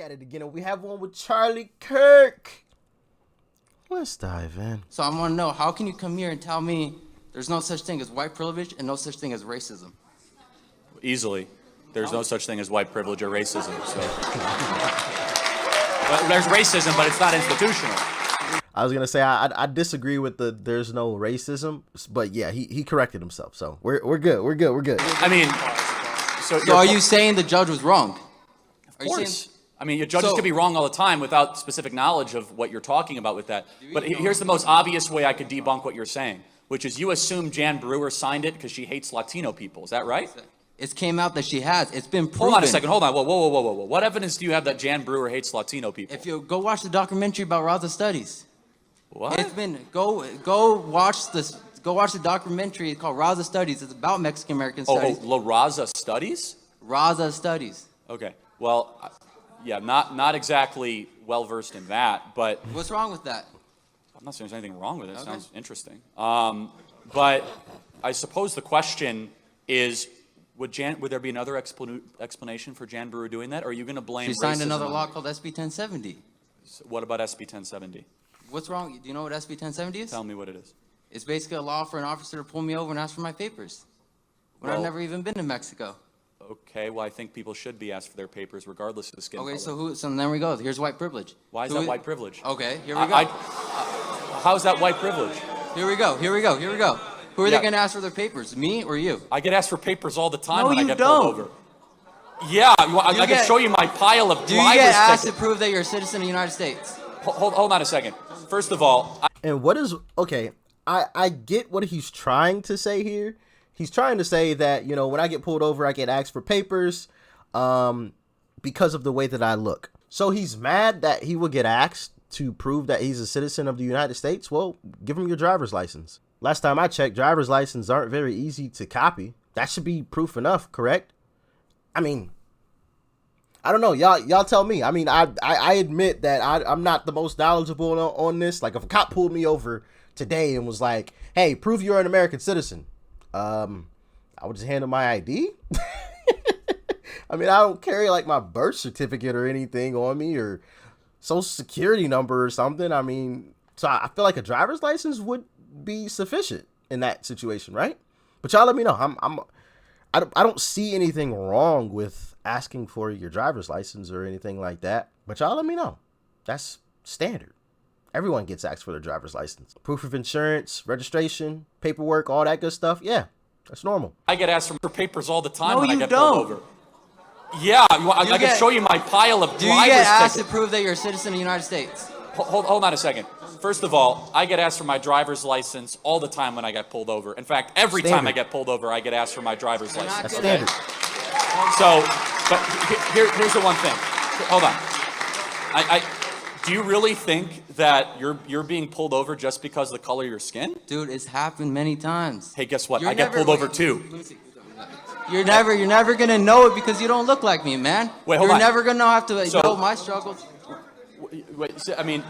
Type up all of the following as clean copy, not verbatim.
at it again, and we have one with Charlie Kirk. Let's dive in. So I want to know, how can you come here and tell me there's no such thing as white privilege and no such thing as racism? Easily. There's no such thing as white privilege or racism. So. But there's racism, but it's not institutional. I was gonna say I disagree with the there's no racism, but yeah, he corrected himself, so we're good. I mean, so are you saying the judge was wrong? Of course. I mean, judges could be wrong all the time without specific knowledge of what you're talking about with that. But here's the most obvious way I could debunk what you're saying, which is you assume Jan Brewer signed it because she hates Latino people. Is that right? It came out that she has. It's been proven. Hold on a second. Hold on. Whoa. What evidence do you have that Jan Brewer hates Latino people? If you go watch the documentary about Raza Studies. What? It's been go watch the documentary called Raza Studies. It's about Mexican American studies. La Raza Studies? Raza Studies. Okay. Well, yeah, not exactly well versed in that, but what's wrong with that? I'm not saying there's anything wrong with it. It sounds interesting. But I suppose the question is, would there be another explanation for Jan Brewer doing that, or are you going to blame? She signed another law called SB 1070. What about SB 1070? What's wrong? Do you know what SB 1070 is? Tell me what it is. It's basically a law for an officer to pull me over and ask for my papers when I've never even been to Mexico. Okay, well, I think people should be asked for their papers regardless of the skin color. Okay, so there we go. Here's white privilege. Why is that white privilege? Okay, here we go. How's that white privilege? Here we go. Who are they going to ask for their papers, me or you? I get asked for papers all the time when I get pulled over. Yeah, I can show you my pile of driver's tickets. Do you get asked to prove that you're a citizen of the United States? Hold on a second. First of all, and what is okay? I get what he's trying to say here. He's trying to say that, you know, when I get pulled over, I get asked for papers, because of the way that I look. So he's mad that he will get asked to prove that he's a citizen of the United States. Well, give him your driver's license. Last time I checked, driver's licenses aren't very easy to copy. That should be proof enough, correct? I mean, I don't know. Y'all tell me. I mean, I admit that I'm not the most knowledgeable on this. Like, if a cop pulled me over today and was like, hey, prove you're an American citizen, I would just hand him my ID. I mean, I don't carry like my birth certificate or anything on me or social security number or something. I mean, so I feel like a driver's license would be sufficient in that situation, right? But y'all let me know. I don't see anything wrong with asking for your driver's license or anything like that. But y'all let me know. That's standard. Everyone gets asked for their driver's license. Proof of insurance, registration, paperwork, all that good stuff. Yeah, that's normal. I get asked for papers all the time when I you get don't. pulled over. Yeah, I can show you my pile of driver's tickets. Do you get asked to prove that you're a citizen of the United States? Hold on a second. First of all, I get asked for my driver's license all the time when I get pulled over. In fact, every time I get pulled over, I get asked for my driver's license. That's standard. So, but here's the one thing. Hold on. Do you really think that you're being pulled over just because of the color of your skin? Dude, it's happened many times. Hey, guess what? I get pulled over too. You're never gonna know it because you don't look like me, man. Wait, hold on. You're never gonna have to know my struggles. Wait, I mean,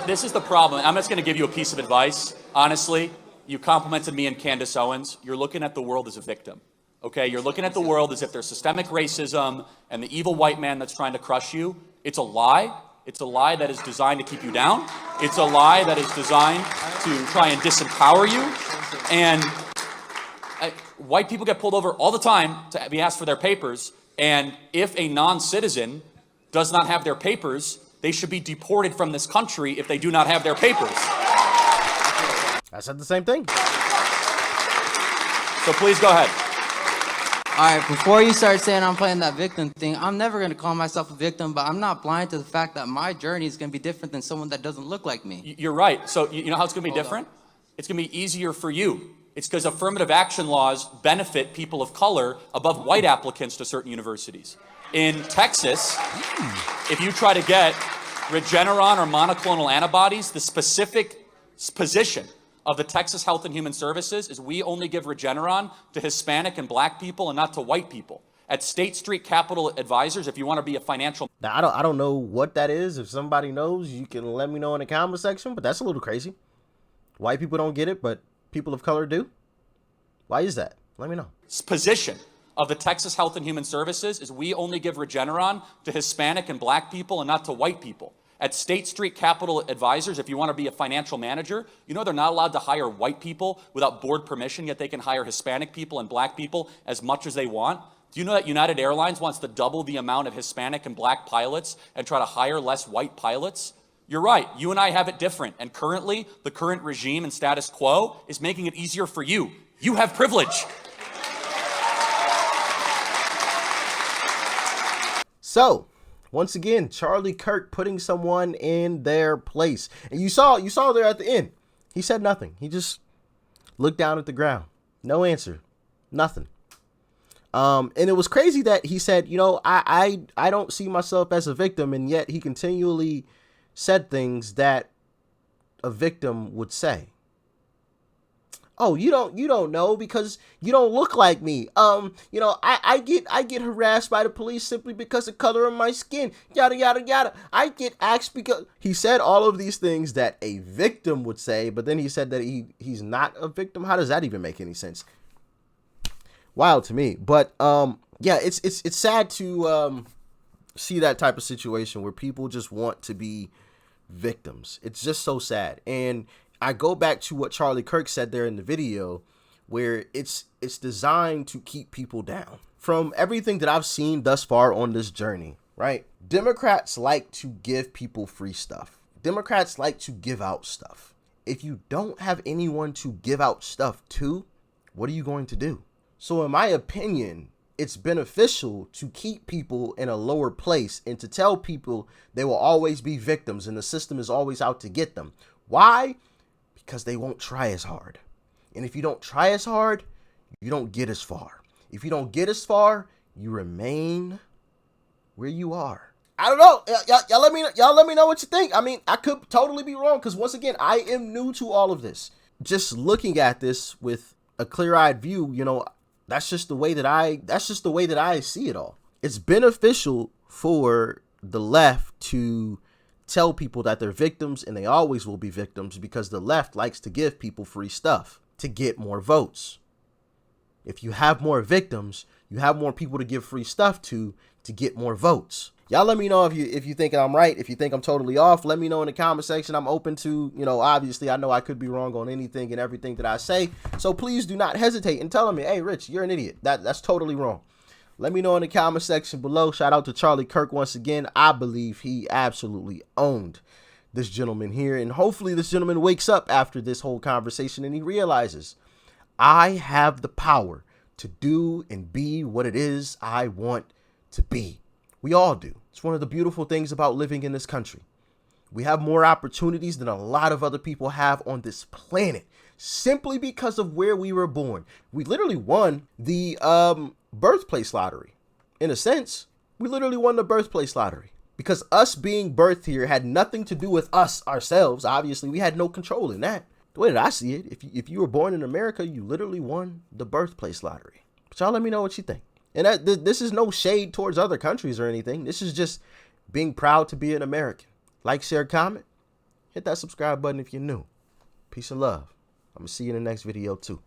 this is the problem. I'm just going to give you a piece of advice. Honestly, you complimented me and Candace Owens. You're looking at the world as a victim. Okay? You're looking at the world as if there's systemic racism and the evil white man that's trying to crush you. It's a lie. It's a lie that is designed to keep you down. It's a lie that is designed to try and disempower you. And white people get pulled over all the time to be asked for their papers. And if a non-citizen does not have their papers, they should be deported from this country if they do not have their papers. I said the same thing. So please go ahead. All right, before you start saying I'm playing that victim thing, I'm never going to call myself a victim, but I'm not blind to the fact that my journey is going to be different than someone that doesn't look like me. You're right. So you know how it's going to be different? It's going to be easier for you. It's because affirmative action laws benefit people of color above white applicants to certain universities. In Texas, if you try to get Regeneron or monoclonal antibodies, the specific position of the Texas Health and Human Services is we only give Regeneron to Hispanic and black people and not to white people. At State Street Capital Advisors, if you want to be a financial... Now, I don't know what that is. If somebody knows, you can let me know in the comment section, but that's a little crazy. White people don't get it, but people of color do. Why is that? Let me know. Position of the Texas Health and Human Services is we only give Regeneron to Hispanic and black people and not to white people. At State Street Capital Advisors, if you want to be a financial manager, you know they're not allowed to hire white people without board permission, yet they can hire Hispanic people and black people as much as they want. Do you know that United Airlines wants to double the amount of Hispanic and black pilots and try to hire less white pilots? You're right, you and I have it different, and currently, the current regime and status quo is making it easier for you. You have privilege. So, once again, Charlie Kirk putting someone in their place. And you saw there at the end, he said nothing. He just looked down at the ground. No answer. Nothing. And it was crazy that he said, you know, I don't see myself as a victim, and yet he continually said things that a victim would say. Oh, you don't know because you don't look like me. You know, I get harassed by the police simply because of color of my skin. Yada yada yada. I get asked because he said all of these things that a victim would say, but then he said that he's not a victim. How does that even make any sense? Wild to me. But yeah, it's sad to see that type of situation where people just want to be victims. It's just so sad. And I go back to what Charlie Kirk said there in the video, where it's designed to keep people down. From everything that I've seen thus far on this journey, right? Democrats like to give people free stuff. Democrats like to give out stuff. If you don't have anyone to give out stuff to, what are you going to do? So in my opinion, it's beneficial to keep people in a lower place and to tell people they will always be victims and the system is always out to get them. Why? Because they won't try as hard. And if you don't try as hard, you don't get as far. If you don't get as far, you remain where you are. I don't know. Y'all let me know what you think. I mean, I could totally be wrong because once again, I am new to all of this. Just looking at this with a clear-eyed view, you know, that's just the way that I see it all. It's beneficial for the left to tell people that they're victims, and they always will be victims because the left likes to give people free stuff to get more votes. If you have more victims, you have more people to give free stuff to get more votes. Y'all let me know if you think I'm right. If you think I'm totally off, let me know in the comment section. I'm open to, you know, obviously I know I could be wrong on anything and everything that I say. So please do not hesitate in telling me, hey, Rich, you're an idiot. That's totally wrong. Let me know in the comment section below. Shout out to Charlie Kirk once again. I believe he absolutely owned this gentleman here. And hopefully this gentleman wakes up after this whole conversation and he realizes I have the power to do and be what it is I want to be. We all do. It's one of the beautiful things about living in this country. We have more opportunities than a lot of other people have on this planet simply because of where we were born. We literally won the birthplace lottery. In a sense, we literally won the birthplace lottery because us being birthed here had nothing to do with us ourselves. Obviously, we had no control in that. The way that I see it, if you were born in America, you literally won the birthplace lottery. But y'all let me know what you think. And this is no shade towards other countries or anything. This is just being proud to be an American. Like, share, comment. Hit that subscribe button if you're new. Peace and love. I'm going to see you in the next video too.